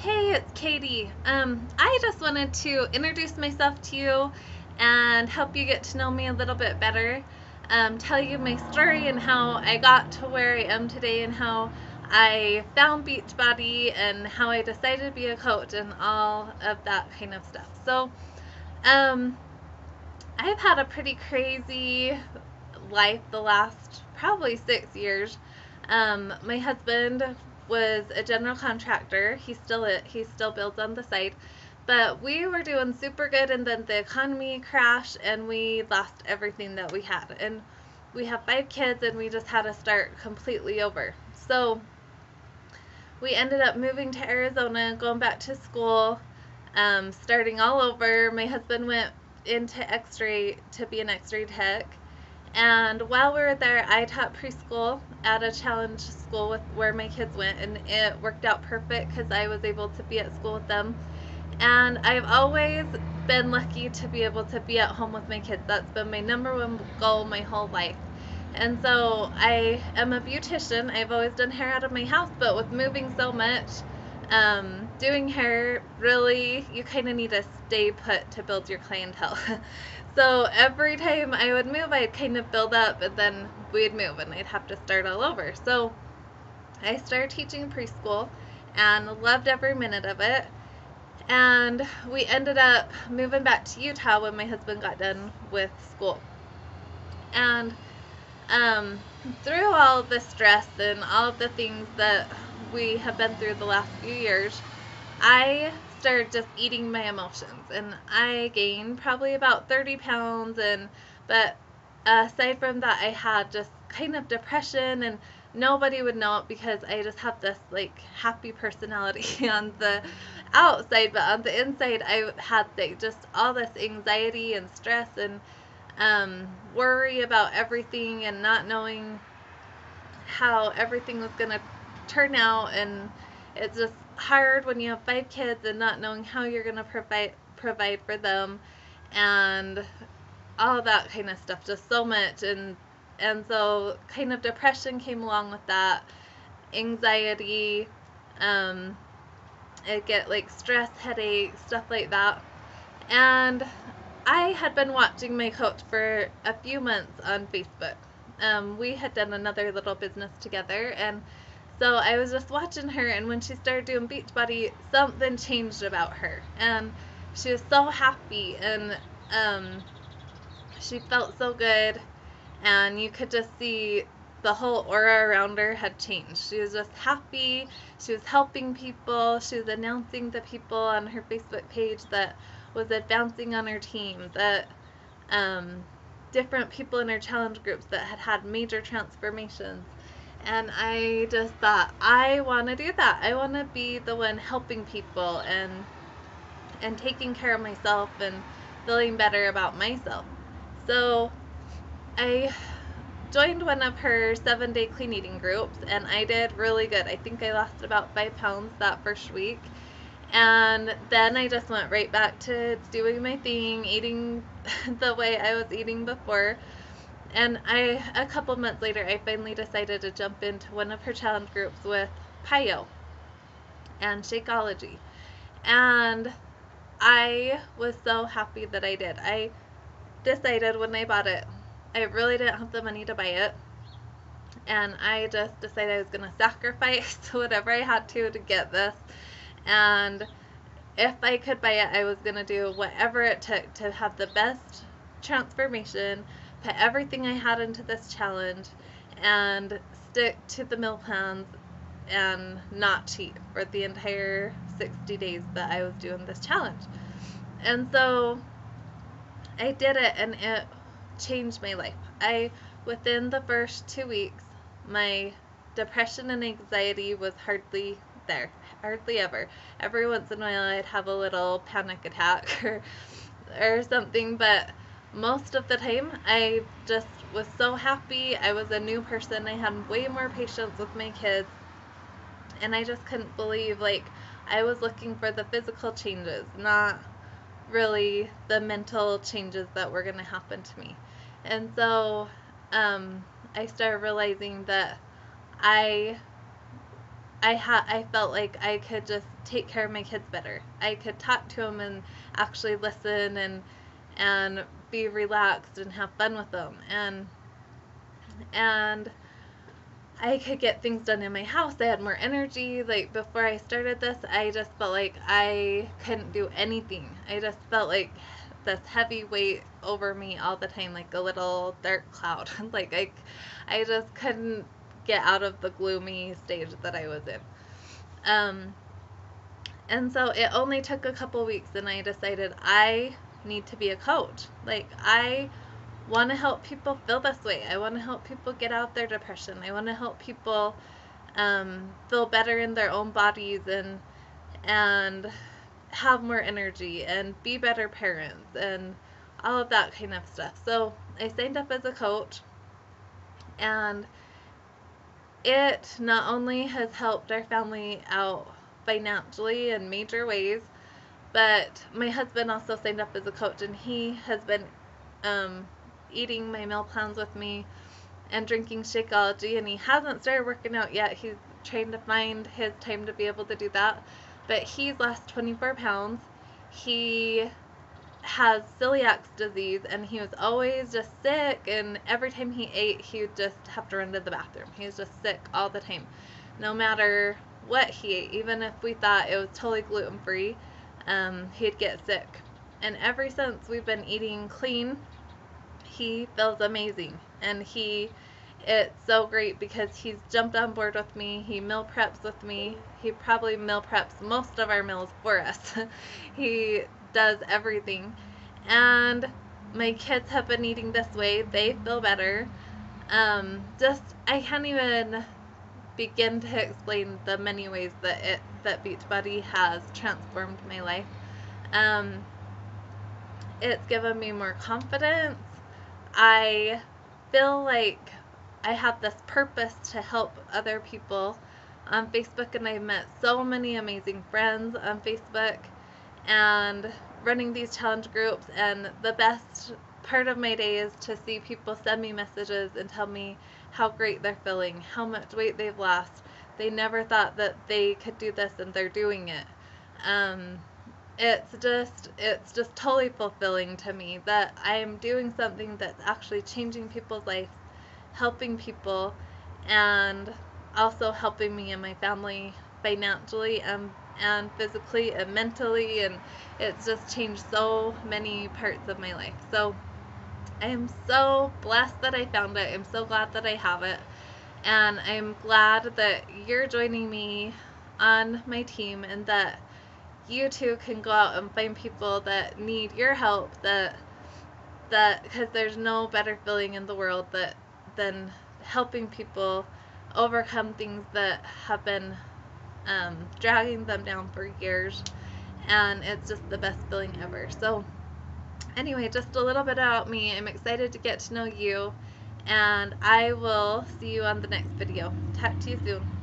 Hey, it's Katie. I just wanted to introduce myself to you and help you get to know me a little bit better. Tell you my story and how I got to where I am today and how I found Beachbody and how I decided to be a coach and all of that kind of stuff. Um, I've had a pretty crazy life the last probably 6 years. My husband was a general contractor. He still builds on the site, but we were doing super good, and then the economy crashed, and we lost everything that we had. And we have 5 kids, and we just had to start completely over. So we ended up moving to Arizona, going back to school, starting all over. My husband went into X-ray to be an X-ray tech, and while we were there, I taught preschool at a challenge school with where my kids went, and it worked out perfect because I was able to be at school with them. And I've always been lucky to be able to be at home with my kids. That's been my number one goal my whole life. And so I am a beautician. I've always done hair out of my house, but with moving so much, doing hair, really, you kind of need to stay put to build your clientele. So every time I would move, I'd kind of build up, and then we'd move, and I'd have to start all over. So I started teaching preschool and loved every minute of it. And we ended up moving back to Utah when my husband got done with school. And um, through all of the stress and all of the things that we have been through the last few years, I started just eating my emotions, and I gained probably about 30 pounds. And but aside from that, I had just kind of depression, and nobody would know it because I just have this like happy personality on the outside, but on the inside, I had just all this anxiety and stress and worry about everything and not knowing how everything was going to turn out. And it's just hard when you have 5 kids and not knowing how you're going to provide for them, and all that kind of stuff, just so much. And so kind of depression came along with that, anxiety, um I get like stress, headaches, stuff like that. And I had been watching my coach for a few months on Facebook. We had done another little business together, and so I was just watching her, and when she started doing Beachbody, something changed about her, and she was so happy, and she felt so good, and you could just see the whole aura around her had changed. She was just happy. She was helping people. She was announcing the people on her Facebook page that was advancing on her team, that um, different people in her challenge groups that had had major transformations. And I just thought, I want to do that. I want to be the one helping people and taking care of myself and feeling better about myself. So I joined one of her 7-day clean eating groups, and I did really good. I think I lost about 5 pounds that first week. And then I just went right back to doing my thing, eating the way I was eating before. And a couple months later, I finally decided to jump into one of her challenge groups with Pio and Shakeology. And I was so happy that I did. I decided when I bought it, I really didn't have the money to buy it, and I just decided I was going to sacrifice whatever I had to get this. And if I could buy it, I was going to do whatever it took to have the best transformation, put everything I had into this challenge, and stick to the meal plans and not cheat for the entire 60 days that I was doing this challenge. And so I did it, and it changed my life. Within the first 2 weeks, my depression and anxiety was hardly there, hardly ever. Every once in a while, I'd have a little panic attack or something, but most of the time, I just was so happy. I was a new person. I had way more patience with my kids, and I just couldn't believe, like, I was looking for the physical changes, not really the mental changes that were going to happen to me. And so I started realizing that I I felt like I could just take care of my kids better. I could talk to them and actually listen and be relaxed and have fun with them, and I could get things done in my house. I had more energy. Like before I started this, I just felt like I couldn't do anything. I just felt like this heavy weight over me all the time, like a little dark cloud. Like I just couldn't get out of the gloomy stage that I was in. Um, and so it only took a couple weeks, and I decided I need to be a coach. Like I want to help people feel this way. I want to help people get out their depression. I want to help people feel better in their own bodies and have more energy and be better parents and all of that kind of stuff. So I signed up as a coach, and it not only has helped our family out financially in major ways, but my husband also signed up as a coach, and he has been um, eating my meal plans with me and drinking Shakeology, and he hasn't started working out yet. He's trying to find his time to be able to do that, but he's lost 24 pounds. He has celiac disease, and he was always just sick, and every time he ate, he would just have to run to the bathroom. He was just sick all the time, no matter what he ate. Even if we thought it was totally gluten-free, he'd get sick. And ever since we've been eating clean, he feels amazing, and it's so great because he's jumped on board with me. He meal preps with me. He probably meal preps most of our meals for us. He does everything, and my kids have been eating this way. They feel better. Just I can't even begin to explain the many ways that Beachbody has transformed my life. Um, it's given me more confidence. I feel like I have this purpose to help other people on Facebook, and I've met so many amazing friends on Facebook and running these challenge groups, and the best part of my day is to see people send me messages and tell me how great they're feeling, how much weight they've lost. They never thought that they could do this, and they're doing it. Um, it's just totally fulfilling to me that I'm doing something that's actually changing people's lives, helping people, and also helping me and my family financially and physically and mentally, and it's just changed so many parts of my life. So I am so blessed that I found it. I'm so glad that I have it, and I'm glad that you're joining me on my team, and that you too can go out and find people that need your help, that because there's no better feeling in the world than helping people overcome things that have been dragging them down for years, and it's just the best feeling ever. So anyway, just a little bit about me. I'm excited to get to know you, and I will see you on the next video. Talk to you soon.